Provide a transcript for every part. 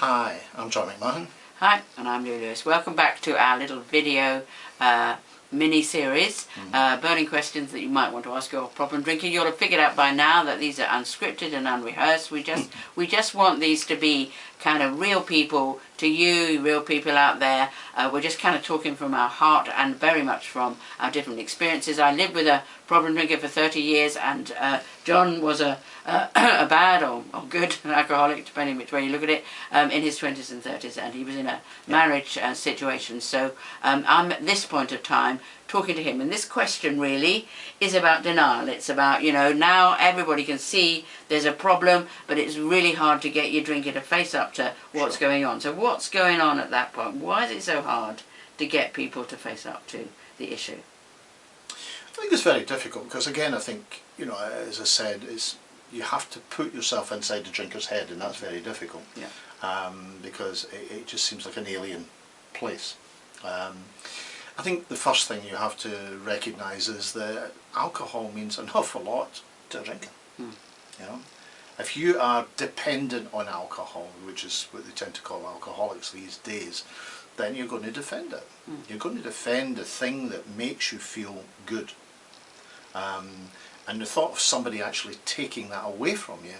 Hi, I'm John McMahon. Hi, and I'm Lou Lewis. Welcome back to our little video mini-series, burning questions that you might want to ask your problem drinker. You'll have figured out by now that these are unscripted and unrehearsed. We just want these to be kind of real people to you, real people out there. We're just kind of talking from our heart and very much from our different experiences. I lived with a problem drinker for 30 years, and John was a bad or good alcoholic, depending which way you look at it, in his 20s and 30s, and he was in a marriage situation. So I'm at this point of time talking to him, and this question really is about denial. It's about, you know, now everybody can see there's a problem, but it's really hard to get your drinker to face up to what's going on. So what's going on at that point? Why is it so hard to get people to face up to the issue? I think it's very difficult because, again, I think, you know, as I said, you have to put yourself inside the drinker's head, and that's very difficult. Yeah. Because it just seems like an alien place. I think the first thing you have to recognise is that alcohol means an awful lot to a drinker. You know, if you are dependent on alcohol, which is what they tend to call alcoholics these days, then you're going to defend it. You're going to defend the thing that makes you feel good. And the thought of somebody actually taking that away from you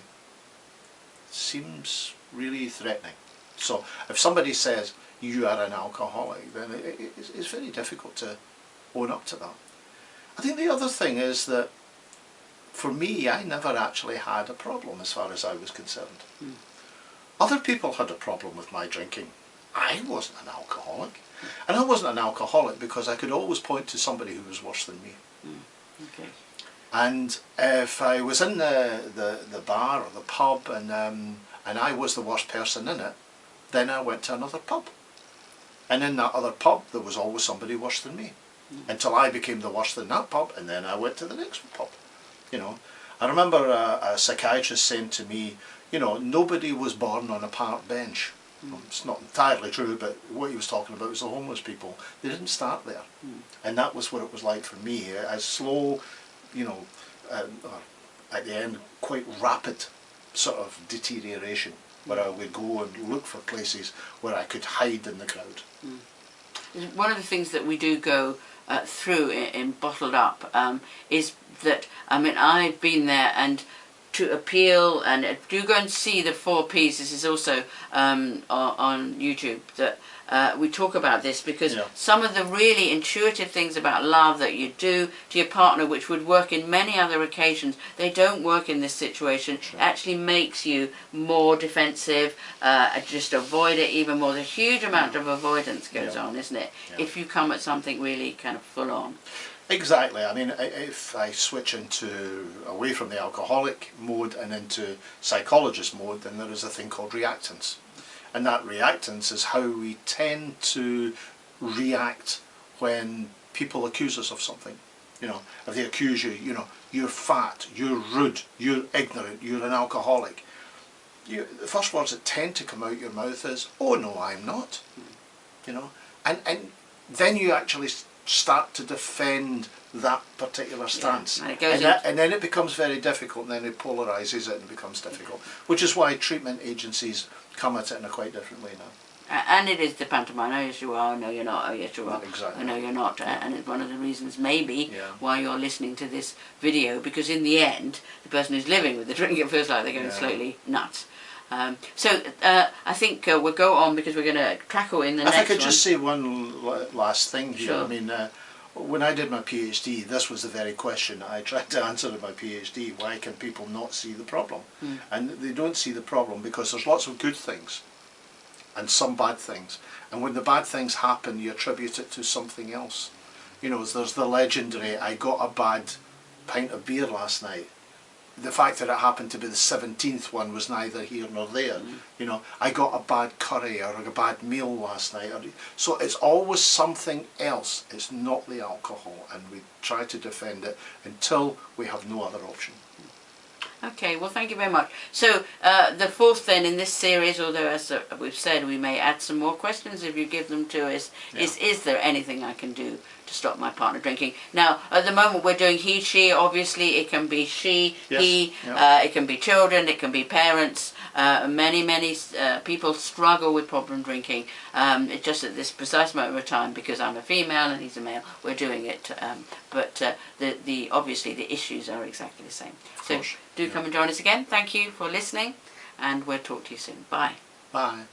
seems really threatening. So if somebody says you are an alcoholic, then it's very difficult to own up to that. I think the other thing is that for me, I never actually had a problem as far as I was concerned. Other people had a problem with my drinking. I wasn't an alcoholic. And I wasn't an alcoholic because I could always point to somebody who was worse than me. Okay. And if I was in the bar or the pub and I was the worst person in it, then I went to another pub. And in that other pub there was always somebody worse than me. Until I became the worst in that pub, and then I went to the next pub. You know, I remember a psychiatrist saying to me, you know, nobody was born on a park bench. Well, it's not entirely true, but what he was talking about was the homeless people. They didn't start there. And that was what it was like for me. A slow, you know, at the end, quite rapid sort of deterioration, where I would go and look for places where I could hide in the crowd. One of the things that we do go through in Bottled Up is that, I mean, I've been there, and to appeal, and do go and see the 4 Ps. This is also on YouTube, that we talk about this, because some of the really intuitive things about love that you do to your partner, which would work in many other occasions, they don't work in this situation. It actually makes you more defensive, just avoid it even more. There's a huge amount of avoidance goes on, isn't it? If you come at something really kind of full on. Exactly. I mean, if I switch away from the alcoholic mode and into psychologist mode, then there is a thing called reactance. And that reactance is how we tend to react when people accuse us of something. You know, if they accuse you, you know, you're fat, you're rude, you're ignorant, you're an alcoholic. The first words that tend to come out your mouth is, oh no, I'm not. You know, and then you actually start to defend that particular stance, and then it becomes very difficult, and then it polarises it and becomes difficult, which is why treatment agencies come at it in a quite different way now. And it is the pantomime. Oh yes you are, no you're not, oh yes you are, exactly. Oh no you're not. And it's one of the reasons maybe why you're listening to this video, because in the end the person who's living with the drinker feels like they're going slowly nuts. So I think we'll go on, because we're going to tackle in the next one. If I could just say one last thing here. Sure. I mean, when I did my PhD, this was the very question I tried to answer in my PhD. Why can people not see the problem? And they don't see the problem because there's lots of good things and some bad things. And when the bad things happen, you attribute it to something else. You know, there's the legendary, I got a bad pint of beer last night. The fact that it happened to be the 17th one was neither here nor there. You know, I got a bad curry or a bad meal last night. So it's always something else. It's not the alcohol, and we try to defend it until we have no other option. Okay, well thank you very much. So the fourth then in this series, although as we've said we may add some more questions if you give them to us, is there anything I can do to stop my partner drinking? Now at the moment we're doing he, she. Obviously it can be she, he, it can be children, it can be parents, Many people struggle with problem drinking. It's just at this precise moment of time, because I'm a female and he's a male, we're doing it. But obviously the issues are exactly the same. So do come and join us again. Thank you for listening, and we'll talk to you soon. Bye. Bye.